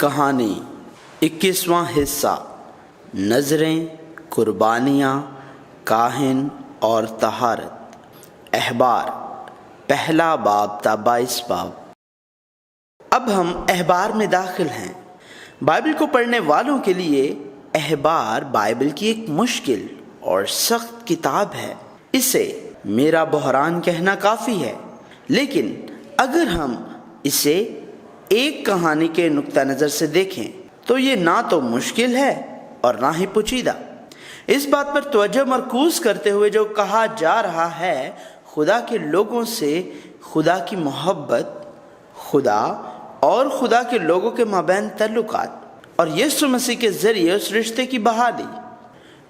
کہانی 21واں حصہ، نظریں، قربانیاں، کاہن اور طہارت۔ احبار، پہلا باب تا 22 باب۔ اب ہم احبار میں داخل ہیں۔ بائبل کو پڑھنے والوں کے لیے احبار بائبل کی ایک مشکل اور سخت کتاب ہے۔ اسے میرا بحران کہنا کافی ہے، لیکن اگر ہم اسے ایک کہانی کے نقطہ نظر سے دیکھیں تو یہ نہ تو مشکل ہے اور نہ ہی پیچیدہ۔ اس بات پر توجہ مرکوز کرتے ہوئے جو کہا جا رہا ہے، خدا کے لوگوں سے خدا کی محبت، خدا اور خدا کے لوگوں کے مابین تعلقات اور یسوع مسیح کے ذریعے اس رشتے کی بحالی۔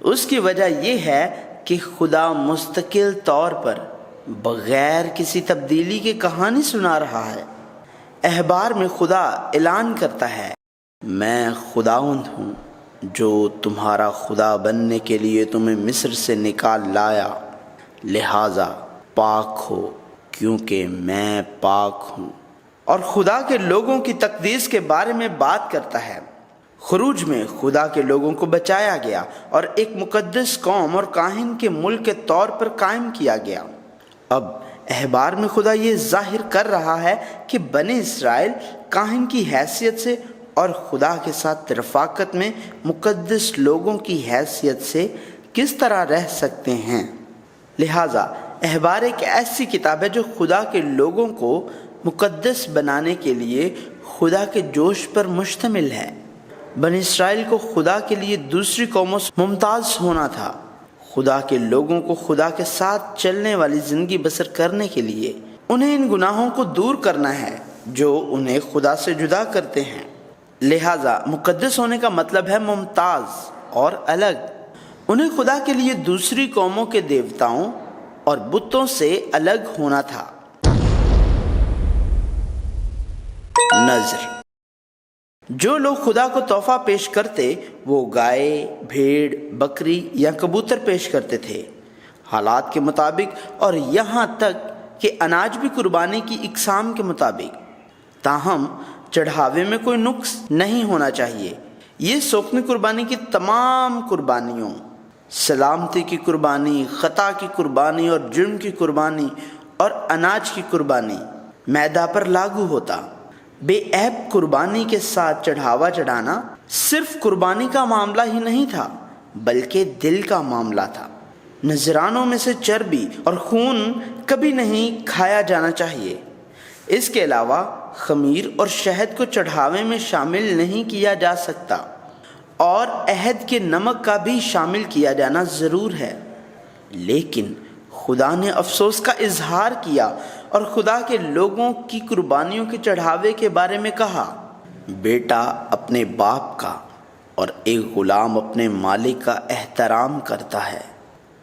اس کی وجہ یہ ہے کہ خدا مستقل طور پر بغیر کسی تبدیلی کے کہانی سنا رہا ہے۔ احبار میں خدا اعلان کرتا ہے، میں خداوند ہوں جو تمہارا خدا بننے کے لیے تمہیں مصر سے نکال لایا، لہٰذا پاک ہو کیونکہ میں پاک ہوں۔ اور خدا کے لوگوں کی تقدیس کے بارے میں بات کرتا ہے۔ خروج میں خدا کے لوگوں کو بچایا گیا اور ایک مقدس قوم اور کاہن کے ملک کے طور پر قائم کیا گیا۔ اب احبار میں خدا یہ ظاہر کر رہا ہے کہ بنی اسرائیل کاہن کی حیثیت سے اور خدا کے ساتھ رفاقت میں مقدس لوگوں کی حیثیت سے کس طرح رہ سکتے ہیں۔ لہٰذا احبار ایک ایسی کتاب ہے جو خدا کے لوگوں کو مقدس بنانے کے لیے خدا کے جوش پر مشتمل ہے۔ بنی اسرائیل کو خدا کے لیے دوسری قوموں سے ممتاز ہونا تھا۔ خدا کے لوگوں کو خدا کے ساتھ چلنے والی زندگی بسر کرنے کے لیے انہیں ان گناہوں کو دور کرنا ہے جو انہیں خدا سے جدا کرتے ہیں۔ لہٰذا مقدس ہونے کا مطلب ہے ممتاز اور الگ۔ انہیں خدا کے لیے دوسری قوموں کے دیوتاؤں اور بتوں سے الگ ہونا تھا۔ نذر، جو لوگ خدا کو تحفہ پیش کرتے وہ گائے، بھیڑ، بکری یا کبوتر پیش کرتے تھے، حالات کے مطابق اور یہاں تک کہ اناج بھی قربانی کی اقسام کے مطابق۔ تاہم چڑھاوے میں کوئی نقص نہیں ہونا چاہیے۔ یہ سوکھنے قربانی کی تمام قربانیوں، سلامتی کی قربانی، خطا کی قربانی اور جرم کی قربانی اور اناج کی قربانی میدا پر لاگو ہوتا۔ بے عیب قربانی کے ساتھ چڑھاوا چڑھانا صرف قربانی کا معاملہ ہی نہیں تھا بلکہ دل کا معاملہ تھا۔ نذرانوں میں سے چربی اور خون کبھی نہیں کھایا جانا چاہیے۔ اس کے علاوہ خمیر اور شہد کو چڑھاوے میں شامل نہیں کیا جا سکتا، اور عہد کے نمک کا بھی شامل کیا جانا ضرور ہے۔ لیکن خدا نے افسوس کا اظہار کیا اور خدا کے لوگوں کی قربانیوں کے چڑھاوے کے بارے میں کہا، بیٹا اپنے باپ کا اور ایک غلام اپنے مالک کا احترام کرتا ہے۔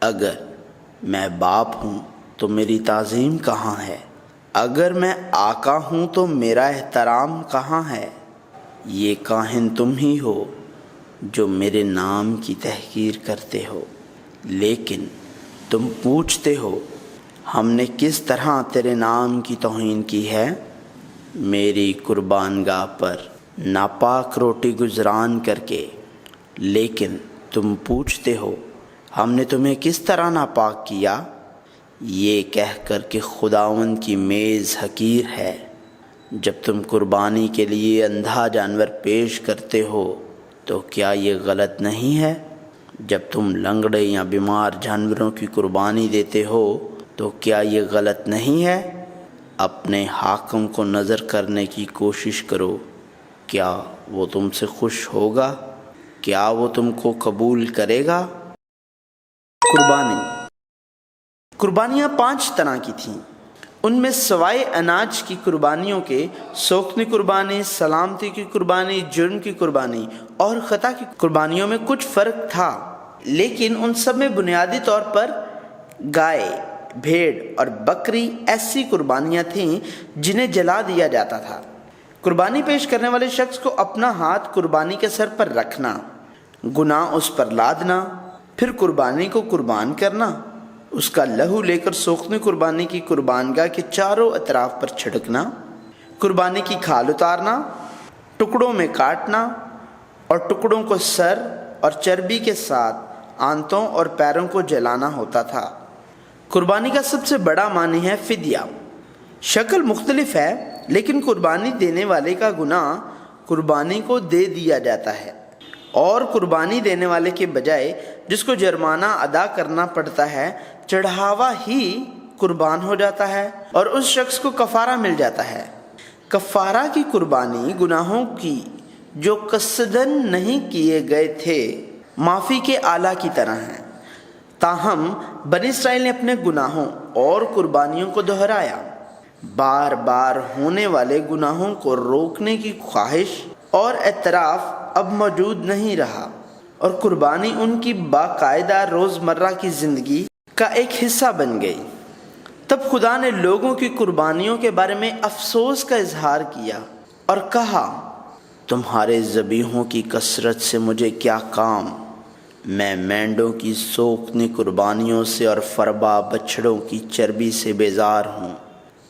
اگر میں باپ ہوں تو میری تعظیم کہاں ہے؟ اگر میں آقا ہوں تو میرا احترام کہاں ہے؟ یہ کاہن تم ہی ہو جو میرے نام کی تحقیر کرتے ہو، لیکن تم پوچھتے ہو ہم نے کس طرح تیرے نام کی توہین کی ہے؟ میری قربان گاہ پر ناپاک روٹی گزران کر کے۔ لیکن تم پوچھتے ہو ہم نے تمہیں کس طرح ناپاک کیا؟ یہ کہہ کر کہ خداوند کی میز حقیر ہے۔ جب تم قربانی کے لیے اندھا جانور پیش کرتے ہو تو کیا یہ غلط نہیں ہے؟ جب تم لنگڑے یا بیمار جانوروں کی قربانی دیتے ہو تو کیا یہ غلط نہیں ہے؟ اپنے حاکم کو نظر کرنے کی کوشش کرو، کیا وہ تم سے خوش ہوگا؟ کیا وہ تم کو قبول کرے گا؟ قربانیاں 5 طرح کی تھیں۔ ان میں سوائے اناج کی قربانیوں کے سوکھنے قربانی، سلامتی کی قربانی، جرم کی قربانی اور خطا کی قربانیوں میں کچھ فرق تھا، لیکن ان سب میں بنیادی طور پر گائے، بھیڑ اور بکری ایسی قربانیاں تھیں جنہیں جلا دیا جاتا تھا۔ قربانی پیش کرنے والے شخص کو اپنا ہاتھ قربانی کے سر پر رکھنا، گناہ اس پر لادنا، پھر قربانی کو قربان کرنا، اس کا لہو لے کر سوکھنے قربانی کی قربان گاہ کے چاروں اطراف پر چھڑکنا، قربانی کی کھال اتارنا، ٹکڑوں میں کاٹنا اور ٹکڑوں کو سر اور چربی کے ساتھ آنتوں اور پیروں کو جلانا ہوتا تھا۔ قربانی کا سب سے بڑا معنی ہے فدیہ۔ شکل مختلف ہے، لیکن قربانی دینے والے کا گناہ قربانی کو دے دیا جاتا ہے، اور قربانی دینے والے کے بجائے جس کو جرمانہ ادا کرنا پڑتا ہے، چڑھاوا ہی قربان ہو جاتا ہے اور اس شخص کو کفارہ مل جاتا ہے۔ کفارہ کی قربانی گناہوں کی جو قصدن نہیں کیے گئے تھے معافی کے آلہ کی طرح ہیں۔ تاہم بنی اسرائیل نے اپنے گناہوں اور قربانیوں کو دہرایا۔ بار بار ہونے والے گناہوں کو روکنے کی خواہش اور اعتراف اب موجود نہیں رہا، اور قربانی ان کی باقاعدہ روزمرہ کی زندگی کا ایک حصہ بن گئی۔ تب خدا نے لوگوں کی قربانیوں کے بارے میں افسوس کا اظہار کیا اور کہا، تمہارے ذبیحوں کی کثرت سے مجھے کیا کام؟ میں مینڈوں کی سوکھنی قربانیوں سے اور فربا بچھڑوں کی چربی سے بیزار ہوں،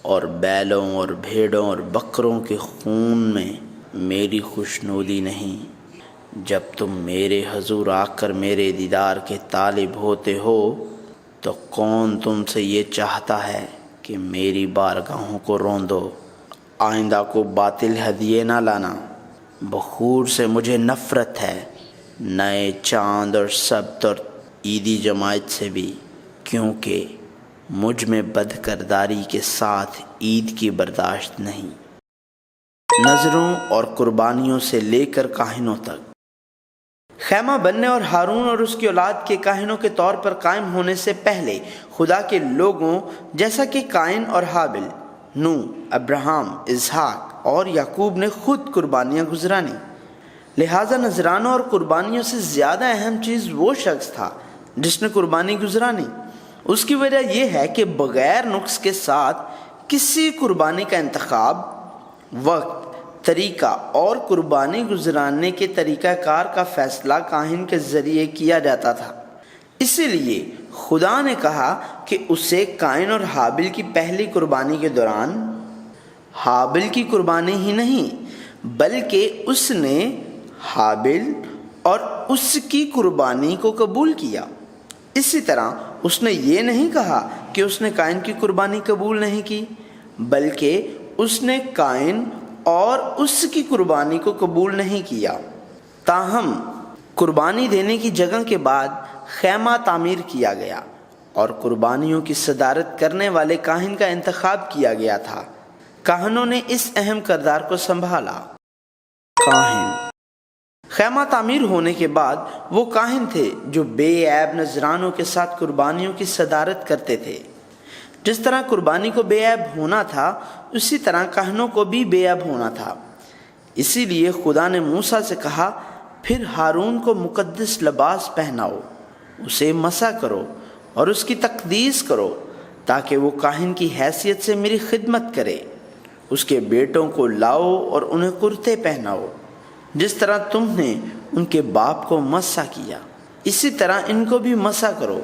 اور بیلوں اور بھیڑوں اور بکروں کے خون میں میری خوشنودی نہیں۔ جب تم میرے حضور آ کر میرے دیدار کے طالب ہوتے ہو تو کون تم سے یہ چاہتا ہے کہ میری بارگاہوں کو روندو؟ آئندہ کو باطل ہدیے نہ لانا۔ بخور سے مجھے نفرت ہے، نئے چاند اور سبت اور عیدی جماعت سے بھی، کیونکہ مجھ میں بد کرداری کے ساتھ عید کی برداشت نہیں۔ نذروں اور قربانیوں سے لے کر کاہنوں تک۔ خیمہ بننے اور ہارون اور اس کی اولاد کے کاہنوں کے طور پر قائم ہونے سے پہلے خدا کے لوگوں جیسا کہ قائن اور حابل، نوح، ابراہم، اسحاق اور یعقوب نے خود قربانیاں گزرانی، لہٰذا نذرانوں اور قربانیوں سے زیادہ اہم چیز وہ شخص تھا جس نے قربانی گزرانی۔ اس کی وجہ یہ ہے کہ بغیر نقص کے ساتھ کسی قربانی کا انتخاب، وقت، طریقہ اور قربانی گزرانے کے طریقہ کار کا فیصلہ کاہن کے ذریعے کیا جاتا تھا۔ اسی لیے خدا نے کہا کہ اسے قائن اور حابل کی پہلی قربانی کے دوران حابل کی قربانی ہی نہیں بلکہ اس نے حابل اور اس کی قربانی کو قبول کیا۔ اسی طرح اس نے یہ نہیں کہا کہ اس نے قائن کی قربانی قبول نہیں کی، بلکہ اس نے قائن اور اس کی قربانی کو قبول نہیں کیا۔ تاہم قربانی دینے کی جگہ کے بعد خیمہ تعمیر کیا گیا اور قربانیوں کی صدارت کرنے والے کاہن کا انتخاب کیا گیا تھا۔ کاہنوں نے اس اہم کردار کو سنبھالا۔ کاہن خیمہ تعمیر ہونے کے بعد وہ کاہن تھے جو بے عیب نذرانوں کے ساتھ قربانیوں کی صدارت کرتے تھے۔ جس طرح قربانی کو بے عیب ہونا تھا، اسی طرح کاہنوں کو بھی بے عیب ہونا تھا۔ اسی لیے خدا نے موسیٰ سے کہا، پھر ہارون کو مقدس لباس پہناؤ، اسے مسح کرو اور اس کی تقدیس کرو تاکہ وہ کاہن کی حیثیت سے میری خدمت کرے۔ اس کے بیٹوں کو لاؤ اور انہیں کرتے پہناؤ، جس طرح تم نے ان کے باپ کو مسح کیا، اسی طرح ان کو بھی مسح کرو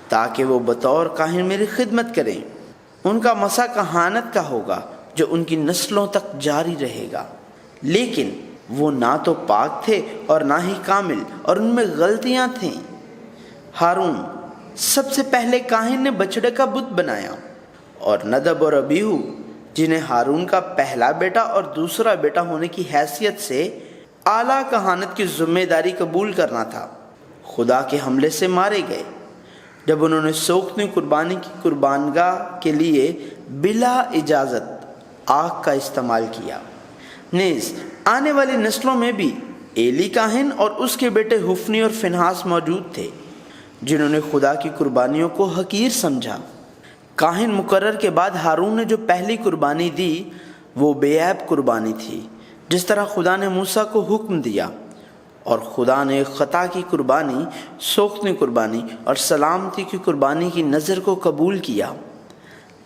تاکہ وہ بطور کاہن میری خدمت کریں۔ ان کا مسح کہانت کا ہوگا جو ان کی نسلوں تک جاری رہے گا، لیکن وہ نہ تو پاک تھے اور نہ ہی کامل، اور ان میں غلطیاں تھیں۔ ہارون سب سے پہلے کاہن نے بچڑے کا بت بنایا، اور ندب اور ابیہو جنہیں ہارون کا پہلا بیٹا اور دوسرا بیٹا ہونے کی حیثیت سے اعلیٰ کہانت کی ذمہ داری قبول کرنا تھا، خدا کے حملے سے مارے گئے جب انہوں نے سوکھتی قربانی کی قربانگاہ کے لیے بلا اجازت آگ کا استعمال کیا۔ نیز آنے والی نسلوں میں بھی ایلی کاہن اور اس کے بیٹے حفنی اور فنہاس موجود تھے جنہوں نے خدا کی قربانیوں کو حقیر سمجھا۔ کاہن مقرر کے بعد ہارون نے جو پہلی قربانی دی وہ بے عیب قربانی تھی، جس طرح خدا نے موسیٰ کو حکم دیا، اور خدا نے خطا کی قربانی، سوکھتی قربانی اور سلامتی کی قربانی کی نذر کو قبول کیا۔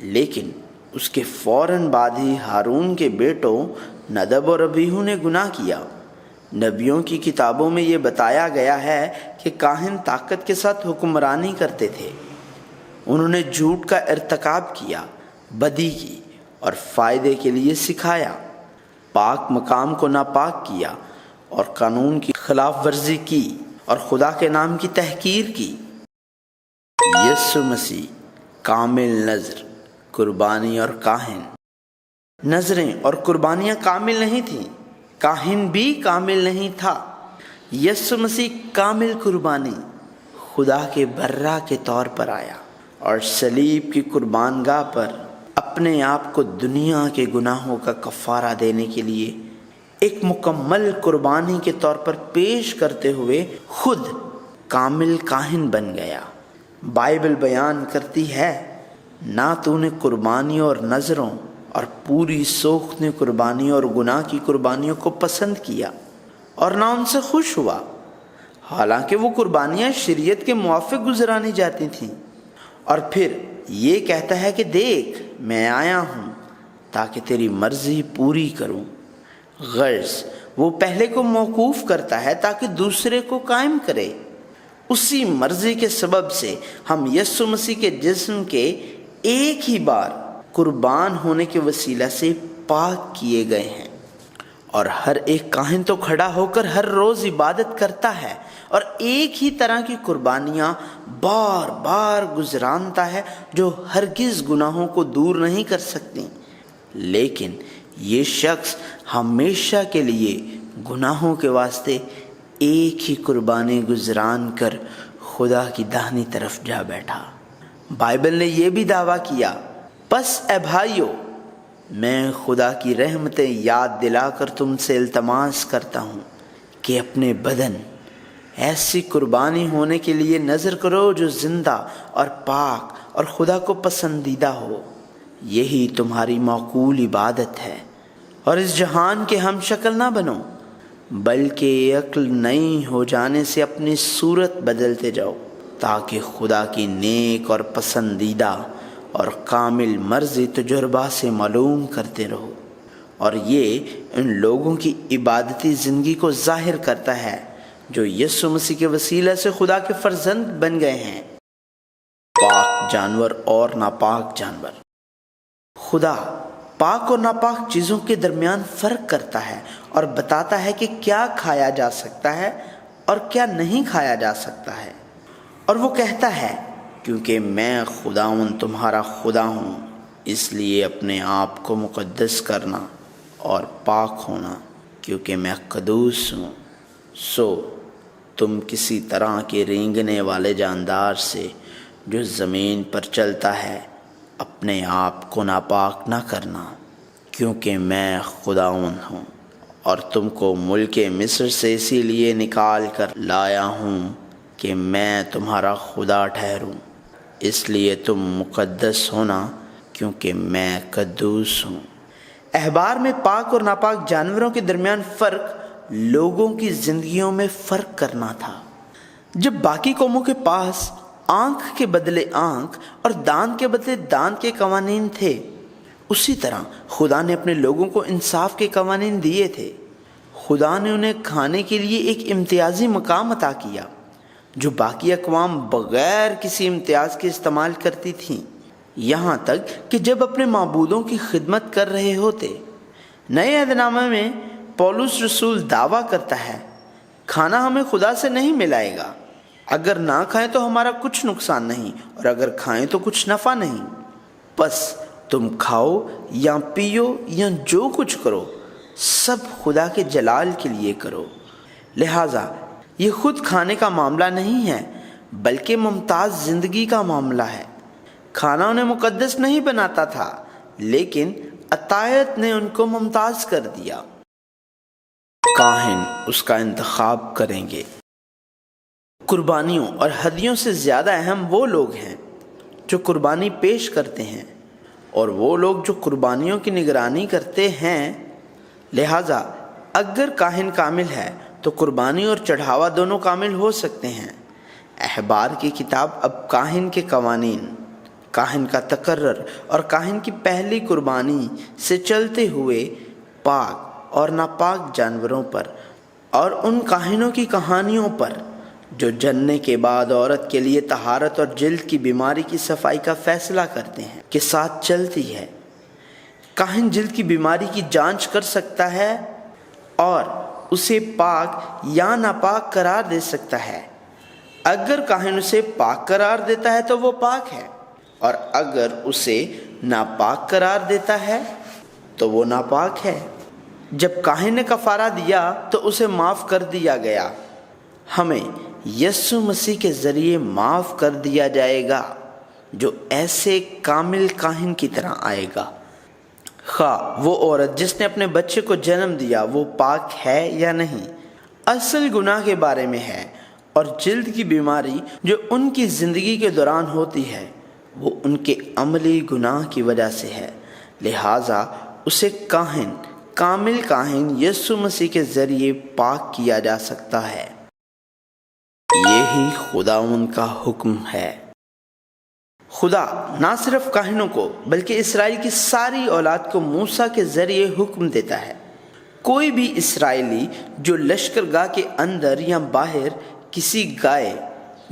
لیکن اس کے فوراً بعد ہی ہارون کے بیٹوں ندب اور ابیہو نے گناہ کیا۔ نبیوں کی کتابوں میں یہ بتایا گیا ہے کہ کاہن طاقت کے ساتھ حکمرانی کرتے تھے۔ انہوں نے جھوٹ کا ارتکاب کیا، بدی کی اور فائدے کے لیے سکھایا۔ پاک مقام کو ناپاک کیا اور قانون کی خلاف ورزی کی اور خدا کے نام کی تحقیر کی۔ یسوع مسیح کامل نذر، قربانی اور کاہن۔ نذریں اور قربانیاں کامل نہیں تھیں، کاہن بھی کامل نہیں تھا۔ یسوع مسیح کامل قربانی خدا کے برہ کے طور پر آیا اور صلیب کی قربان گاہ پر اپنے آپ کو دنیا کے گناہوں کا کفارہ دینے کے لیے ایک مکمل قربانی کے طور پر پیش کرتے ہوئے خود کامل کاہن بن گیا۔ بائبل بیان کرتی ہے، نہ تو نے قربانیوں اور نذروں اور پوری سوختہ قربانیوں اور گناہ کی قربانیوں کو پسند کیا اور نہ ان سے خوش ہوا، حالانکہ وہ قربانیاں شریعت کے موافق گزرانی جاتی تھیں۔ اور پھر یہ کہتا ہے کہ دیکھ میں آیا ہوں تاکہ تیری مرضی پوری کروں۔ غرض وہ پہلے کو موقوف کرتا ہے تاکہ دوسرے کو قائم کرے۔ اسی مرضی کے سبب سے ہم یسوع مسیح کے جسم کے ایک ہی بار قربان ہونے کے وسیلہ سے پاک کیے گئے ہیں، اور ہر ایک کاہن تو کھڑا ہو کر ہر روز عبادت کرتا ہے اور ایک ہی طرح کی قربانیاں بار بار گزرانتا ہے جو ہرگز گناہوں کو دور نہیں کر سکتی، لیکن یہ شخص ہمیشہ کے لیے گناہوں کے واسطے ایک ہی قربانی گزران کر خدا کی داہنی طرف جا بیٹھا۔ بائبل نے یہ بھی دعویٰ کیا، پس اے بھائیو میں خدا کی رحمتیں یاد دلا کر تم سے التماس کرتا ہوں کہ اپنے بدن ایسی قربانی ہونے کے لیے نذر کرو جو زندہ اور پاک اور خدا کو پسندیدہ ہو، یہی تمہاری معقول عبادت ہے۔ اور اس جہان کے ہم شکل نہ بنو، بلکہ عقل نئی ہو جانے سے اپنی صورت بدلتے جاؤ، تاکہ خدا کی نیک اور پسندیدہ اور کامل مرضی تجربہ سے معلوم کرتے رہو۔ اور یہ ان لوگوں کی عبادتی زندگی کو ظاہر کرتا ہے جو یسوع مسیح کے وسیلہ سے خدا کے فرزند بن گئے ہیں۔ پاک جانور اور ناپاک جانور۔ خدا پاک اور ناپاک چیزوں کے درمیان فرق کرتا ہے اور بتاتا ہے کہ کیا کھایا جا سکتا ہے اور کیا نہیں کھایا جا سکتا ہے۔ اور وہ کہتا ہے، کیونکہ میں خداوند تمہارا خدا ہوں، اس لیے اپنے آپ کو مقدس کرنا اور پاک ہونا، کیونکہ میں قدوس ہوں۔ سو تم کسی طرح کے رینگنے والے جاندار سے جو زمین پر چلتا ہے اپنے آپ کو ناپاک نہ کرنا، کیونکہ میں خداوند ہوں، اور تم کو ملک مصر سے اسی لیے نکال کر لایا ہوں کہ میں تمہارا خدا ٹھہروں، اس لیے تم مقدس ہونا کیونکہ میں قدوس ہوں۔ احبار میں پاک اور ناپاک جانوروں کے درمیان فرق لوگوں کی زندگیوں میں فرق کرنا تھا۔ جب باقی قوموں کے پاس آنکھ کے بدلے آنکھ اور دانت کے بدلے دانت کے قوانین تھے، اسی طرح خدا نے اپنے لوگوں کو انصاف کے قوانین دیے تھے۔ خدا نے انہیں کھانے کے لیے ایک امتیازی مقام عطا کیا جو باقی اقوام بغیر کسی امتیاز کے استعمال کرتی تھیں، یہاں تک کہ جب اپنے معبودوں کی خدمت کر رہے ہوتے۔ نئے عہد نامے میں پولس رسول دعویٰ کرتا ہے، کھانا ہمیں خدا سے نہیں ملائے گا، اگر نہ کھائیں تو ہمارا کچھ نقصان نہیں، اور اگر کھائیں تو کچھ نفع نہیں، بس تم کھاؤ یا پیو یا جو کچھ کرو سب خدا کے جلال کے لیے کرو۔ لہٰذا یہ خود کھانے کا معاملہ نہیں ہے بلکہ ممتاز زندگی کا معاملہ ہے۔ کھانا انہیں مقدس نہیں بناتا تھا، لیکن عطایت نے ان کو ممتاز کر دیا۔ کاہن اس کا انتخاب کریں گے۔ قربانیوں اور ہدیوں سے زیادہ اہم وہ لوگ ہیں جو قربانی پیش کرتے ہیں، اور وہ لوگ جو قربانیوں کی نگرانی کرتے ہیں۔ لہٰذا اگر کاہن کامل ہے تو قربانی اور چڑھاوا دونوں کامل ہو سکتے ہیں۔ احبار کی کتاب اب کاہن کے قوانین، کاہن کا تقرر اور کاہن کی پہلی قربانی سے چلتے ہوئے پاک اور ناپاک جانوروں پر اور ان کاہنوں کی کہانیوں پر جو جننے کے بعد عورت کے لیے طہارت اور جلد کی بیماری کی صفائی کا فیصلہ کرتے ہیں کے ساتھ چلتی ہے۔ کاہن جلد کی بیماری کی جانچ کر سکتا ہے اور اسے پاک یا ناپاک قرار دے سکتا ہے۔ اگر کاہن اسے پاک قرار دیتا ہے تو وہ پاک ہے، اور اگر اسے ناپاک قرار دیتا ہے تو وہ ناپاک ہے۔ جب کاہن نے کفارہ دیا تو اسے معاف کر دیا گیا۔ ہمیں یسوع مسیح کے ذریعے معاف کر دیا جائے گا، جو ایسے کامل کاہن کی طرح آئے گا۔ خواہ وہ عورت جس نے اپنے بچے کو جنم دیا وہ پاک ہے یا نہیں، اصل گناہ کے بارے میں ہے، اور جلد کی بیماری جو ان کی زندگی کے دوران ہوتی ہے وہ ان کے عملی گناہ کی وجہ سے ہے۔ لہٰذا اسے کامل کاہن یسوع مسیح کے ذریعے پاک کیا جا سکتا ہے۔ یہی خداوند کا حکم ہے۔ خدا نہ صرف کاہنوں کو بلکہ اسرائیل کی ساری اولاد کو موسیٰ کے ذریعے حکم دیتا ہے۔ کوئی بھی اسرائیلی جو لشکرگاہ کے اندر یا باہر کسی گائے،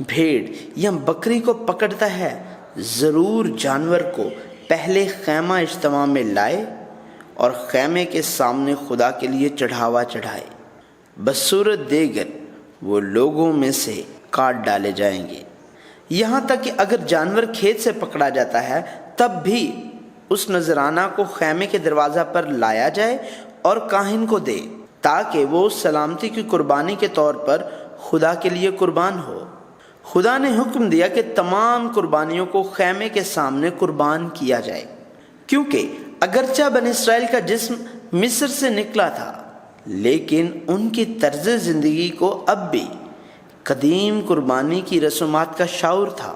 بھیڑ یا بکری کو پکڑتا ہے، ضرور جانور کو پہلے خیمہ اجتماع میں لائے اور خیمے کے سامنے خدا کے لیے چڑھاوا چڑھائے۔ بصورت دیگر وہ لوگوں میں سے کاٹ ڈالے جائیں گے۔ یہاں تک کہ اگر جانور کھیت سے پکڑا جاتا ہے تب بھی اس نذرانہ کو خیمے کے دروازہ پر لایا جائے اور کاہن کو دے، تاکہ وہ سلامتی کی قربانی کے طور پر خدا کے لیے قربان ہو۔ خدا نے حکم دیا کہ تمام قربانیوں کو خیمے کے سامنے قربان کیا جائے، کیونکہ اگرچہ بنی اسرائیل کا جسم مصر سے نکلا تھا، لیکن ان کی طرز زندگی کو اب بھی قدیم قربانی کی رسومات کا شعور تھا۔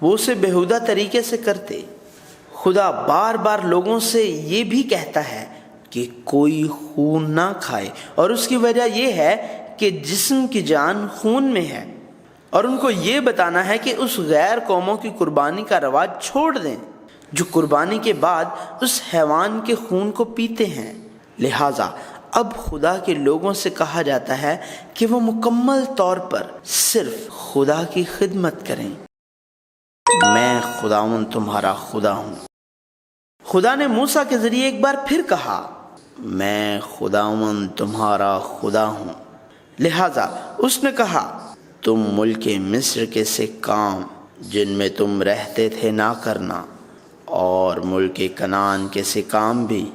وہ اسے بیہودہ طریقے سے کرتے۔ خدا بار بار لوگوں سے یہ بھی کہتا ہے کہ کوئی خون نہ کھائے، اور اس کی وجہ یہ ہے کہ جسم کی جان خون میں ہے، اور ان کو یہ بتانا ہے کہ اس غیر قوموں کی قربانی کا رواج چھوڑ دیں جو قربانی کے بعد اس حیوان کے خون کو پیتے ہیں۔ لہٰذا اب خدا کے لوگوں سے کہا جاتا ہے کہ وہ مکمل طور پر صرف خدا کی خدمت کریں۔ میں خداوند تمہارا خدا ہوں۔ خدا نے موسیٰ کے ذریعے ایک بار پھر کہا، میں خداوند تمہارا خدا ہوں۔ لہٰذا اس نے کہا، تم ملک مصر کے سے کام جن میں تم رہتے تھے نہ کرنا، اور ملک کنعان کے سے کام بھی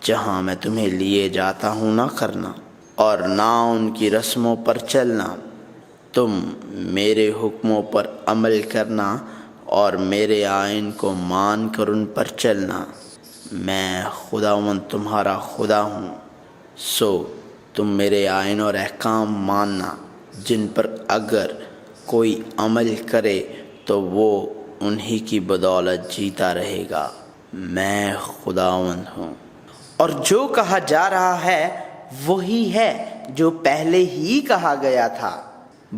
جہاں میں تمہیں لیے جاتا ہوں نہ کرنا، اور نہ ان کی رسموں پر چلنا۔ تم میرے حکموں پر عمل کرنا اور میرے آئین کو مان کر ان پر چلنا۔ میں خداوند تمہارا خدا ہوں، سو تم میرے آئین اور احکام ماننا، جن پر اگر کوئی عمل کرے تو وہ انہی کی بدولت جیتا رہے گا۔ میں خداوند ہوں۔ اور جو کہا جا رہا ہے وہی ہے جو پہلے ہی کہا گیا تھا۔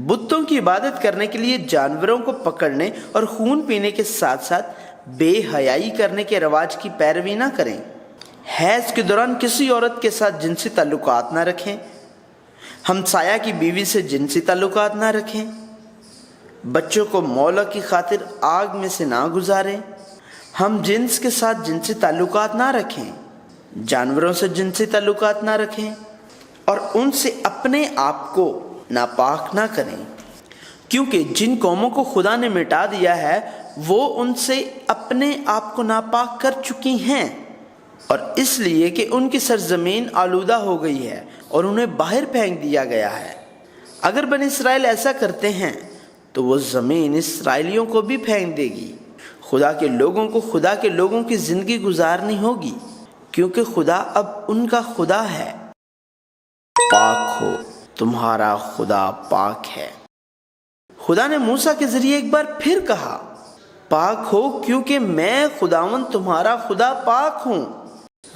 بتوں کی عبادت کرنے کے لیے جانوروں کو پکڑنے اور خون پینے کے ساتھ ساتھ بے حیائی کرنے کے رواج کی پیروی نہ کریں۔ حیض کے دوران کسی عورت کے ساتھ جنسی تعلقات نہ رکھیں، ہمسایہ کی بیوی سے جنسی تعلقات نہ رکھیں، بچوں کو مولع کی خاطر آگ میں سے نہ گزاریں، ہم جنس کے ساتھ جنسی تعلقات نہ رکھیں، جانوروں سے جنسی تعلقات نہ رکھیں، اور ان سے اپنے آپ کو ناپاک نہ کریں، کیونکہ جن قوموں کو خدا نے مٹا دیا ہے وہ ان سے اپنے آپ کو ناپاک کر چکی ہیں، اور اس لیے کہ ان کی سرزمین آلودہ ہو گئی ہے اور انہیں باہر پھینک دیا گیا ہے۔ اگر بنی اسرائیل ایسا کرتے ہیں تو وہ زمین اسرائیلیوں کو بھی پھینک دے گی۔ خدا کے لوگوں کو خدا کے لوگوں کی زندگی گزارنی ہوگی، کیونکہ خدا اب ان کا خدا ہے۔ پاک ہو، تمہارا خدا پاک ہے۔ خدا نے موسیٰ کے ذریعے ایک بار پھر کہا، پاک ہو کیونکہ میں خداوند تمہارا خدا پاک ہوں۔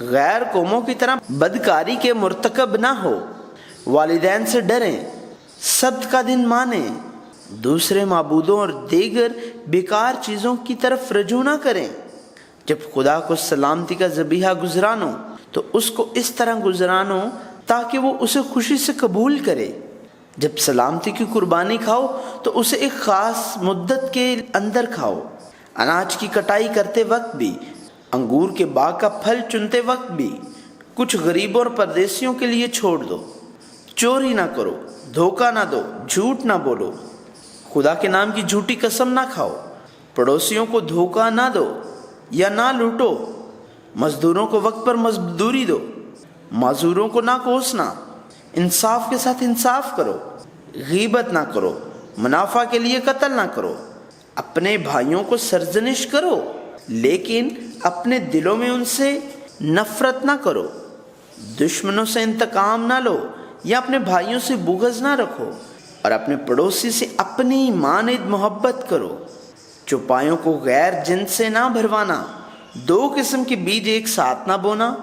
غیر قوموں کی طرح بدکاری کے مرتکب نہ ہو، والدین سے ڈریں، سبت کا دن مانیں، دوسرے معبودوں اور دیگر بیکار چیزوں کی طرف رجوع نہ کریں۔ جب خدا کو سلامتی کا ذبیحہ گزرانو تو اس کو اس طرح گزرانو تاکہ وہ اسے خوشی سے قبول کرے۔ جب سلامتی کی قربانی کھاؤ تو اسے ایک خاص مدت کے اندر کھاؤ۔ اناج کی کٹائی کرتے وقت بھی انگور کے باغ کا پھل چنتے وقت بھی کچھ غریبوں اور پردیسیوں کے لیے چھوڑ دو۔ چوری نہ کرو، دھوکہ نہ دو، جھوٹ نہ بولو، خدا کے نام کی جھوٹی قسم نہ کھاؤ، پڑوسیوں کو دھوکہ نہ دو یا نہ لوٹو، مزدوروں کو وقت پر مزدوری دو، معذوروں کو نہ کوسنا، انصاف کے ساتھ انصاف کرو، غیبت نہ کرو، منافع کے لیے قتل نہ کرو، اپنے بھائیوں کو سرزنش کرو لیکن اپنے دلوں میں ان سے نفرت نہ کرو، دشمنوں سے انتقام نہ لو یا اپنے بھائیوں سے بغض نہ رکھو، اور اپنے پڑوسی سے اپنی مانند محبت کرو، چوپایوں کو غیر جنس سے نہ بھروانا، دو قسم کے بیج ایک ساتھ نہ بونا،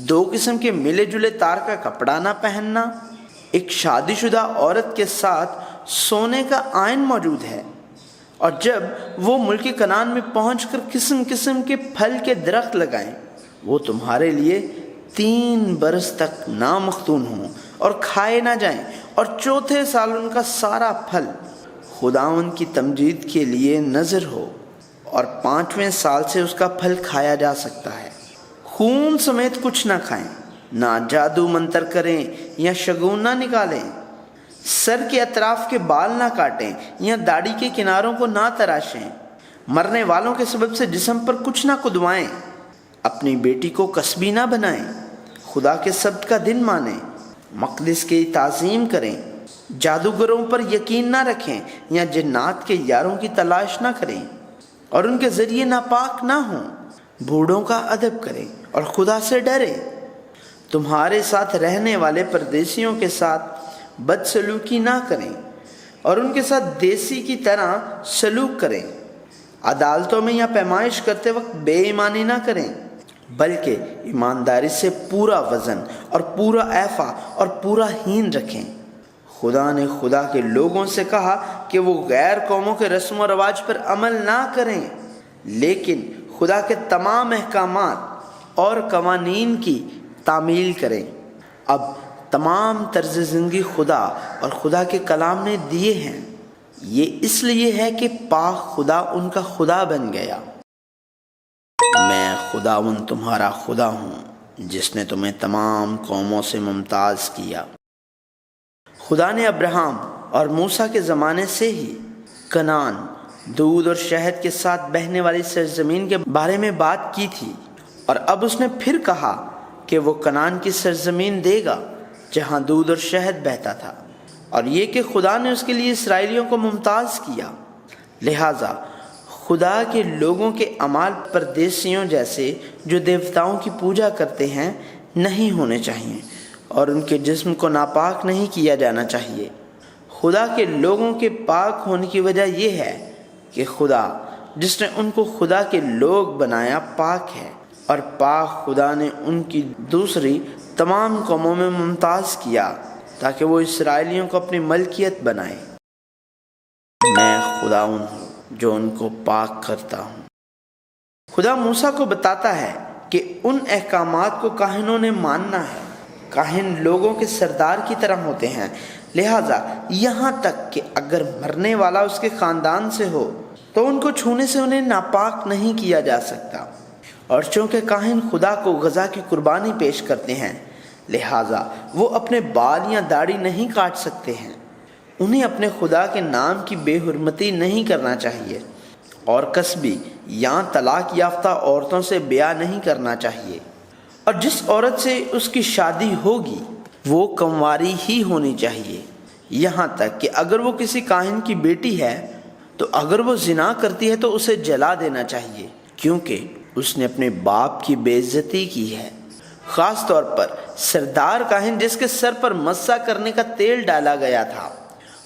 دو قسم کے ملے جلے تار کا کپڑا نہ پہننا، ایک شادی شدہ عورت کے ساتھ سونے کا آئین موجود ہے، اور جب وہ ملک کنعان میں پہنچ کر قسم قسم کے پھل کے درخت لگائیں، وہ تمہارے لیے 3 برس تک نامختون ہوں اور کھائے نہ جائیں، اور چوتھے سال ان کا سارا پھل خداوند کی تمجید کے لیے نذر ہو، اور 5ویں سال سے اس کا پھل کھایا جا سکتا ہے۔ خون سمیت کچھ نہ کھائیں، نہ جادو منتر کریں یا شگون نہ نکالیں، سر کے اطراف کے بال نہ کاٹیں یا داڑھی کے کناروں کو نہ تراشیں، مرنے والوں کے سبب سے جسم پر کچھ نہ کدوائیں، اپنی بیٹی کو کسبی نہ بنائیں، خدا کے سبت کا دن مانیں، مقدس کی تعظیم کریں، جادوگروں پر یقین نہ رکھیں یا جنات کے یاروں کی تلاش نہ کریں اور ان کے ذریعے ناپاک نہ ہوں، بوڑھوں کا ادب کریں اور خدا سے ڈریں، تمہارے ساتھ رہنے والے پردیسیوں کے ساتھ بدسلوکی نہ کریں اور ان کے ساتھ دیسی کی طرح سلوک کریں، عدالتوں میں یا پیمائش کرتے وقت بے ایمانی نہ کریں بلکہ ایمانداری سے پورا وزن اور پورا ایفا اور پورا ہین رکھیں۔ خدا نے خدا کے لوگوں سے کہا کہ وہ غیر قوموں کے رسم و رواج پر عمل نہ کریں، لیکن خدا کے تمام احکامات اور قوانین کی تعمیل کریں۔ اب تمام طرز زندگی خدا اور خدا کے کلام نے دیے ہیں، یہ اس لیے ہے کہ پاک خدا ان کا خدا بن گیا۔ میں خداوند تمہارا خدا ہوں جس نے تمہیں تمام قوموں سے ممتاز کیا۔ خدا نے ابراہیم اور موسیٰ کے زمانے سے ہی کنعان، دودھ اور شہد کے ساتھ بہنے والی سرزمین کے بارے میں بات کی تھی، اور اب اس نے پھر کہا کہ وہ کنعان کی سرزمین دے گا جہاں دودھ اور شہد بہتا تھا، اور یہ کہ خدا نے اس کے لیے اسرائیلیوں کو ممتاز کیا۔ لہٰذا خدا کے لوگوں کے اعمال پردیسیوں جیسے جو دیوتاؤں کی پوجا کرتے ہیں نہیں ہونے چاہیے، اور ان کے جسم کو ناپاک نہیں کیا جانا چاہیے۔ خدا کے لوگوں کے پاک ہونے کی وجہ یہ ہے کہ خدا جس نے ان کو خدا کے لوگ بنایا پاک ہے، اور پاک خدا نے ان کی دوسری تمام قوموں میں ممتاز کیا تاکہ وہ اسرائیلیوں کو اپنی ملکیت بنائے۔ میں خداوند ہوں جو ان کو پاک کرتا ہوں۔ خدا موسیٰ کو بتاتا ہے کہ ان احکامات کو کاہنوں نے ماننا ہے۔ کاہن لوگوں کے سردار کی طرح ہوتے ہیں، لہٰذا یہاں تک کہ اگر مرنے والا اس کے خاندان سے ہو تو ان کو چھونے سے انہیں ناپاک نہیں کیا جا سکتا، اور چونکہ کاہن خدا کو غذا کی قربانی پیش کرتے ہیں لہٰذا وہ اپنے بال یا داڑھی نہیں کاٹ سکتے ہیں۔ انہیں اپنے خدا کے نام کی بے حرمتی نہیں کرنا چاہیے، اور کسبی یا طلاق یافتہ عورتوں سے بیاہ نہیں کرنا چاہیے، اور جس عورت سے اس کی شادی ہوگی وہ کنواری ہی ہونی چاہیے، یہاں تک کہ اگر وہ کسی کاہن کی بیٹی ہے تو اگر وہ زنا کرتی ہے تو اسے جلا دینا چاہیے، کیونکہ اس نے اپنے باپ کی بے عزتی کی ہے۔ خاص طور پر سردار کاہن جس کے سر پر مسح کرنے کا تیل ڈالا گیا تھا،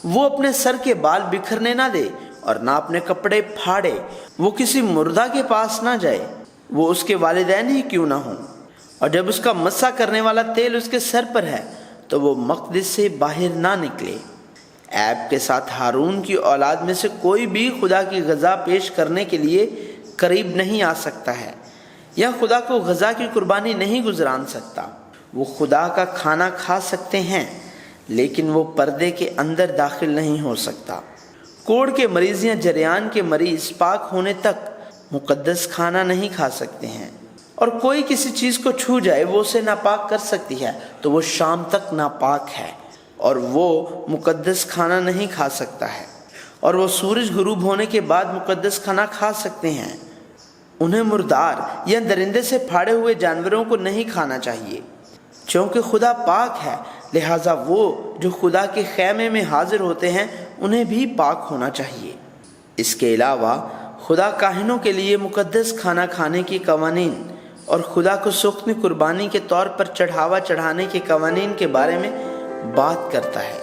وہ اپنے سر کے بال بکھرنے نہ دے اور نہ اپنے کپڑے پھاڑے، وہ کسی مردہ کے پاس نہ جائے، وہ اس کے والدین ہی کیوں نہ ہوں، اور جب اس کا مسح کرنے والا تیل اس کے سر پر ہے تو وہ مقدس سے باہر نہ نکلے۔ عیب کے ساتھ ہارون کی اولاد میں سے کوئی بھی خدا کی غذا پیش کرنے کے لیے قریب نہیں آ سکتا ہے، یا خدا کو غذا کی قربانی نہیں گزران سکتا۔ وہ خدا کا کھانا کھا سکتے ہیں لیکن وہ پردے کے اندر داخل نہیں ہو سکتا۔ کوڑ کے مریض یا جریان کے مریض پاک ہونے تک مقدس کھانا نہیں کھا سکتے ہیں، اور کوئی کسی چیز کو چھو جائے وہ اسے ناپاک کر سکتی ہے تو وہ شام تک ناپاک ہے اور وہ مقدس کھانا نہیں کھا سکتا ہے، اور وہ سورج غروب ہونے کے بعد مقدس کھانا کھا سکتے ہیں۔ انہیں مردار یا درندے سے پھاڑے ہوئے جانوروں کو نہیں کھانا چاہیے، چونکہ خدا پاک ہے، لہٰذا وہ جو خدا کے خیمے میں حاضر ہوتے ہیں انہیں بھی پاک ہونا چاہیے۔ اس کے علاوہ خدا کاہنوں کے لیے مقدس کھانا کھانے کی قوانین اور خدا کو سخن قربانی کے طور پر چڑھاوا چڑھانے کے قوانین کے بارے میں بات کرتا ہے،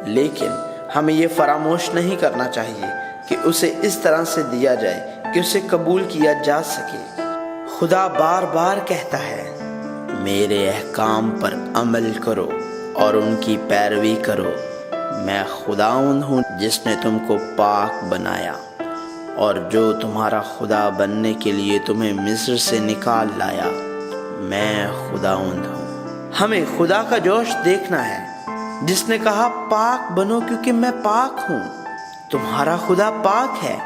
لیکن ہمیں یہ فراموش نہیں کرنا چاہیے کہ اسے اس طرح سے دیا جائے کہ اسے قبول کیا جا سکے۔ خدا بار بار کہتا ہے، میرے احکام پر عمل کرو اور ان کی پیروی کرو۔ میں خداوند ہوں جس نے تم کو پاک بنایا اور جو تمہارا خدا بننے کے لیے تمہیں مصر سے نکال لایا۔ میں خداوند ہوں۔ ہمیں خدا کا جوش دیکھنا ہے جس نے کہا پاک بنو کیونکہ میں پاک ہوں۔ تمہارا خدا پاک ہے۔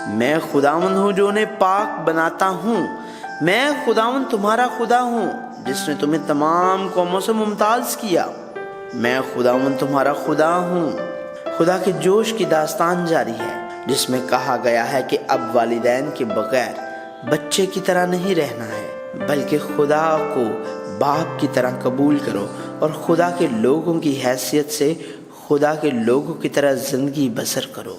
میں خداوند ہوں جو انہیں پاک بناتا ہوں۔ میں خداوند تمہارا خدا ہوں جس نے تمہیں تمام قوموں سے ممتاز کیا۔ میں خداوند تمہارا خدا ہوں۔ خدا کے جوش کی داستان جاری ہے جس میں کہا گیا ہے کہ اب والدین کے بغیر بچے کی طرح نہیں رہنا ہے، بلکہ خدا کو باپ کی طرح قبول کرو اور خدا کے لوگوں کی حیثیت سے خدا کے لوگوں کی طرح زندگی بسر کرو۔